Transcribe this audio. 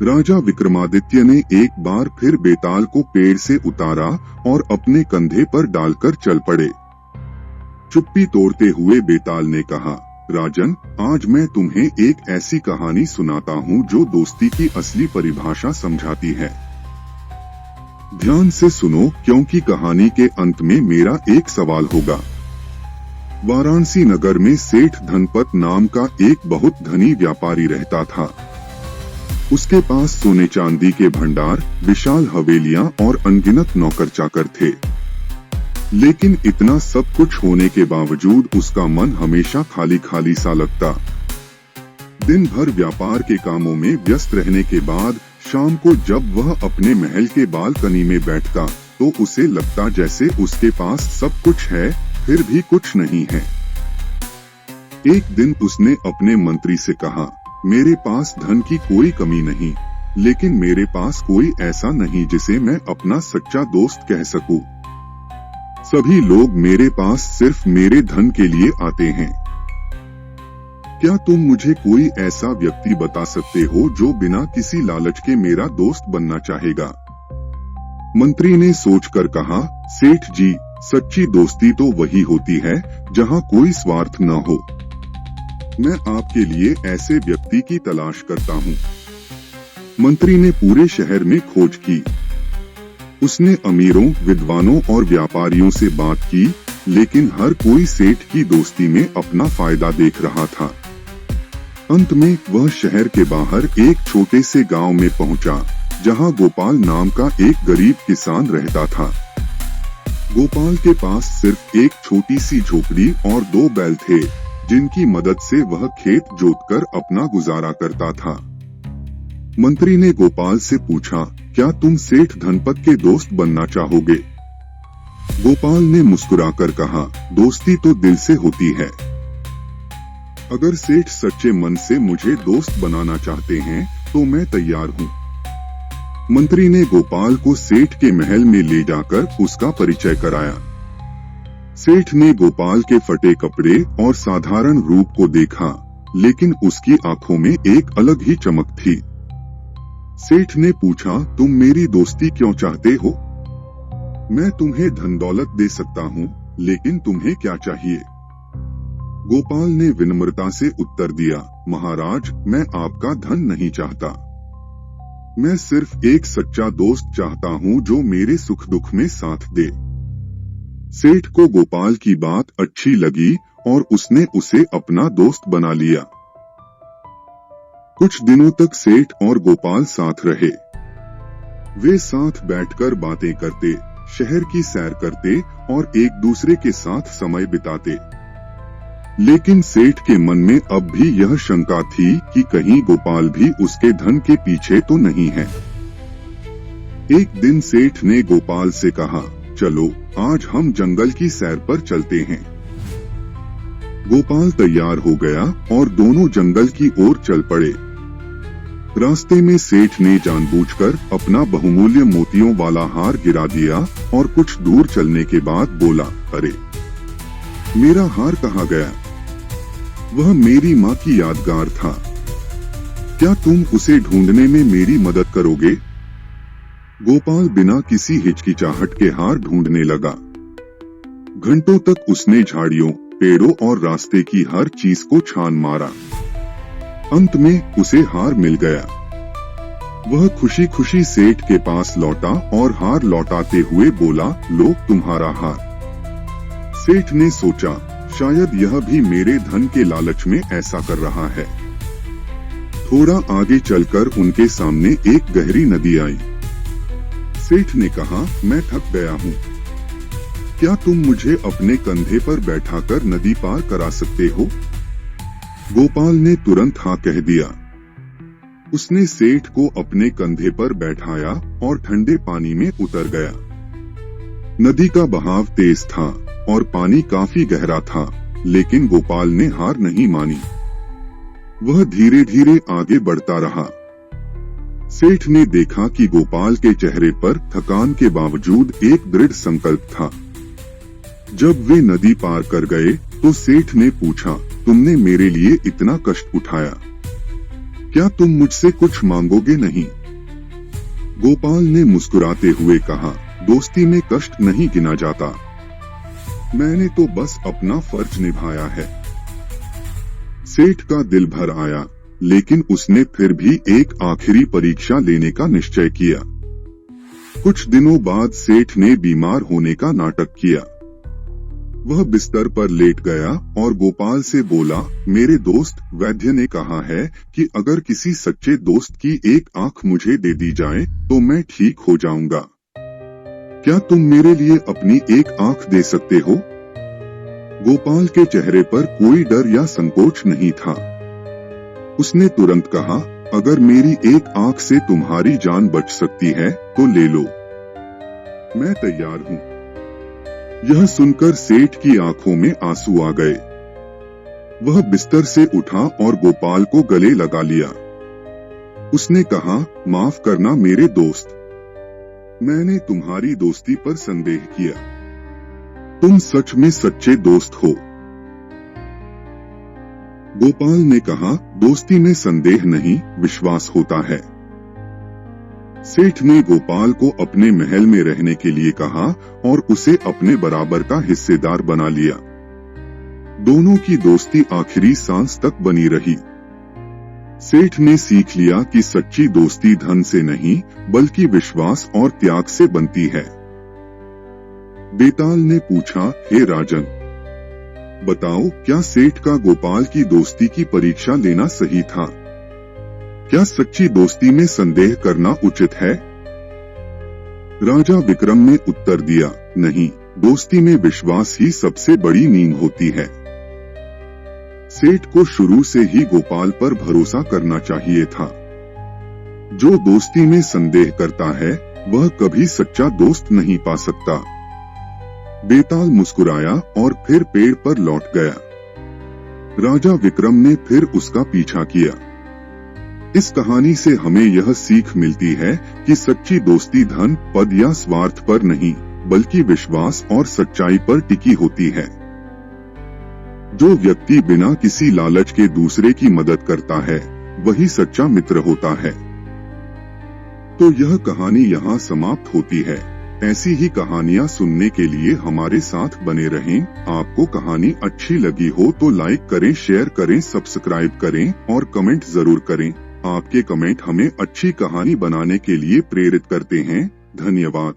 राजा विक्रमादित्य ने एक बार फिर बेताल को पेड़ से उतारा और अपने कंधे पर डालकर चल पड़े। चुप्पी तोड़ते हुए बेताल ने कहा, राजन, आज मैं तुम्हें एक ऐसी कहानी सुनाता हूँ जो दोस्ती की असली परिभाषा समझाती है। ध्यान से सुनो, क्योंकि कहानी के अंत में मेरा एक सवाल होगा। वाराणसी नगर में सेठ धनपत नाम का एक बहुत धनी व्यापारी रहता था। उसके पास सोने चांदी के भंडार, विशाल हवेलियां और अनगिनत नौकर चाकर थे। लेकिन इतना सब कुछ होने के बावजूद उसका मन हमेशा खाली खाली सा लगता। दिन भर व्यापार के कामों में व्यस्त रहने के बाद शाम को जब वह अपने महल के बालकनी में बैठता तो उसे लगता जैसे उसके पास सब कुछ है फिर भी कुछ नहीं है। एक दिन उसने अपने मंत्री से कहा, मेरे पास धन की कोई कमी नहीं, लेकिन मेरे पास कोई ऐसा नहीं जिसे मैं अपना सच्चा दोस्त कह सकूं। सभी लोग मेरे पास सिर्फ मेरे धन के लिए आते हैं। क्या तुम मुझे कोई ऐसा व्यक्ति बता सकते हो जो बिना किसी लालच के मेरा दोस्त बनना चाहेगा? मंत्री ने सोचकर कहा, सेठ जी, सच्ची दोस्ती तो वही होती है जहां कोई स्वार्थ न हो। मैं आपके लिए ऐसे व्यक्ति की तलाश करता हूँ। मंत्री ने पूरे शहर में खोज की। उसने अमीरों, विद्वानों और व्यापारियों से बात की, लेकिन हर कोई सेठ की दोस्ती में अपना फायदा देख रहा था। अंत में वह शहर के बाहर एक छोटे से गांव में पहुंचा, जहां गोपाल नाम का एक गरीब किसान रहता था। गोपाल के पास सिर्फ एक छोटी सी झोपड़ी और 2 बैल थे, जिनकी मदद से वह खेत जोतकर अपना गुजारा करता था। मंत्री ने गोपाल से पूछा, क्या तुम सेठ धनपत के दोस्त बनना चाहोगे? गोपाल ने मुस्कुराकर कहा, दोस्ती तो दिल से होती है। अगर सेठ सच्चे मन से मुझे दोस्त बनाना चाहते हैं तो मैं तैयार हूँ। मंत्री ने गोपाल को सेठ के महल में ले जाकर उसका परिचय कराया। सेठ ने गोपाल के फटे कपड़े और साधारण रूप को देखा, लेकिन उसकी आंखों में एक अलग ही चमक थी। सेठ ने पूछा, तुम मेरी दोस्ती क्यों चाहते हो? मैं तुम्हें धन दौलत दे सकता हूँ, लेकिन तुम्हें क्या चाहिए? गोपाल ने विनम्रता से उत्तर दिया, महाराज, मैं आपका धन नहीं चाहता। मैं सिर्फ एक सच्चा दोस्त चाहता हूँ जो मेरे सुख दुख में साथ दे। सेठ को गोपाल की बात अच्छी लगी और उसने उसे अपना दोस्त बना लिया। कुछ दिनों तक सेठ और गोपाल साथ रहे। वे साथ बैठकर बातें करते, शहर की सैर करते और एक दूसरे के साथ समय बिताते। लेकिन सेठ के मन में अब भी यह शंका थी कि कहीं गोपाल भी उसके धन के पीछे तो नहीं है। एक दिन सेठ ने गोपाल से कहा, चलो आज हम जंगल की सैर पर चलते हैं। गोपाल तैयार हो गया और दोनों जंगल की ओर चल पड़े। रास्ते में सेठ ने जानबूझकर अपना बहुमूल्य मोतियों वाला हार गिरा दिया और कुछ दूर चलने के बाद बोला, अरे मेरा हार कहाँ गया? वह मेरी माँ की यादगार था। क्या तुम उसे ढूंढने में मेरी मदद करोगे? गोपाल बिना किसी हिचकिचाहट के हार ढूंढने लगा। घंटों तक उसने झाड़ियों, पेड़ों और रास्ते की हर चीज को छान मारा। अंत में उसे हार मिल गया। वह खुशी खुशी सेठ के पास लौटा और हार लौटाते हुए बोला, लो तुम्हारा हार। सेठ ने सोचा, शायद यह भी मेरे धन के लालच में ऐसा कर रहा है। थोड़ा आगे चलकर उनके सामने एक गहरी नदी आई। सेठ ने कहा, मैं थक गया हूँ। क्या तुम मुझे अपने कंधे पर बैठाकर नदी पार करा सकते हो? गोपाल ने तुरंत हाँ कह दिया। उसने सेठ को अपने कंधे पर बैठाया और ठंडे पानी में उतर गया। नदी का बहाव तेज था और पानी काफी गहरा था, लेकिन गोपाल ने हार नहीं मानी। वह धीरे धीरे आगे बढ़ता रहा। सेठ ने देखा कि गोपाल के चेहरे पर थकान के बावजूद एक दृढ़ संकल्प था। जब वे नदी पार कर गए तो सेठ ने पूछा, तुमने मेरे लिए इतना कष्ट उठाया? क्या तुम मुझसे कुछ मांगोगे नहीं? गोपाल ने मुस्कुराते हुए कहा, दोस्ती में कष्ट नहीं गिना जाता। मैंने तो बस अपना फर्ज निभाया है। सेठ का दिल भर आया, लेकिन उसने फिर भी एक आखिरी परीक्षा लेने का निश्चय किया। कुछ दिनों बाद सेठ ने बीमार होने का नाटक किया। वह बिस्तर पर लेट गया और गोपाल से बोला, मेरे दोस्त वैद्य ने कहा है कि अगर किसी सच्चे दोस्त की एक आंख मुझे दे दी जाए तो मैं ठीक हो जाऊंगा। क्या तुम मेरे लिए अपनी एक आंख दे सकते हो? गोपाल के चेहरे पर कोई डर या संकोच नहीं था। उसने तुरंत कहा, अगर मेरी एक आंख से तुम्हारी जान बच सकती है तो ले लो, मैं तैयार हूँ। यह सुनकर सेठ की आंखों में आंसू आ गए। वह बिस्तर से उठा और गोपाल को गले लगा लिया। उसने कहा, माफ करना मेरे दोस्त, मैंने तुम्हारी दोस्ती पर संदेह किया। तुम सच में सच्चे दोस्त हो। गोपाल ने कहा, दोस्ती में संदेह नहीं, विश्वास होता है। सेठ ने गोपाल को अपने महल में रहने के लिए कहा और उसे अपने बराबर का हिस्सेदार बना लिया। दोनों की दोस्ती आखिरी सांस तक बनी रही। सेठ ने सीख लिया कि सच्ची दोस्ती धन से नहीं बल्कि विश्वास और त्याग से बनती है। बेताल ने पूछा, हे राजन, बताओ क्या सेठ का गोपाल की दोस्ती की परीक्षा लेना सही था? क्या सच्ची दोस्ती में संदेह करना उचित है? राजा विक्रम ने उत्तर दिया, नहीं, दोस्ती में विश्वास ही सबसे बड़ी नींव होती है। सेठ को शुरू से ही गोपाल पर भरोसा करना चाहिए था। जो दोस्ती में संदेह करता है वह कभी सच्चा दोस्त नहीं पा सकता। बेताल मुस्कुराया और फिर पेड़ पर लौट गया। राजा विक्रम ने फिर उसका पीछा किया। इस कहानी से हमें यह सीख मिलती है कि सच्ची दोस्ती धन, पद या स्वार्थ पर नहीं बल्कि विश्वास और सच्चाई पर टिकी होती है। जो व्यक्ति बिना किसी लालच के दूसरे की मदद करता है वही सच्चा मित्र होता है। तो यह कहानी यहाँ समाप्त होती है। ऐसी ही कहानियाँ सुनने के लिए हमारे साथ बने रहें। आपको कहानी अच्छी लगी हो तो लाइक करें, शेयर करें, सब्सक्राइब करें और कमेंट जरूर करें। आपके कमेंट हमें अच्छी कहानी बनाने के लिए प्रेरित करते हैं। धन्यवाद।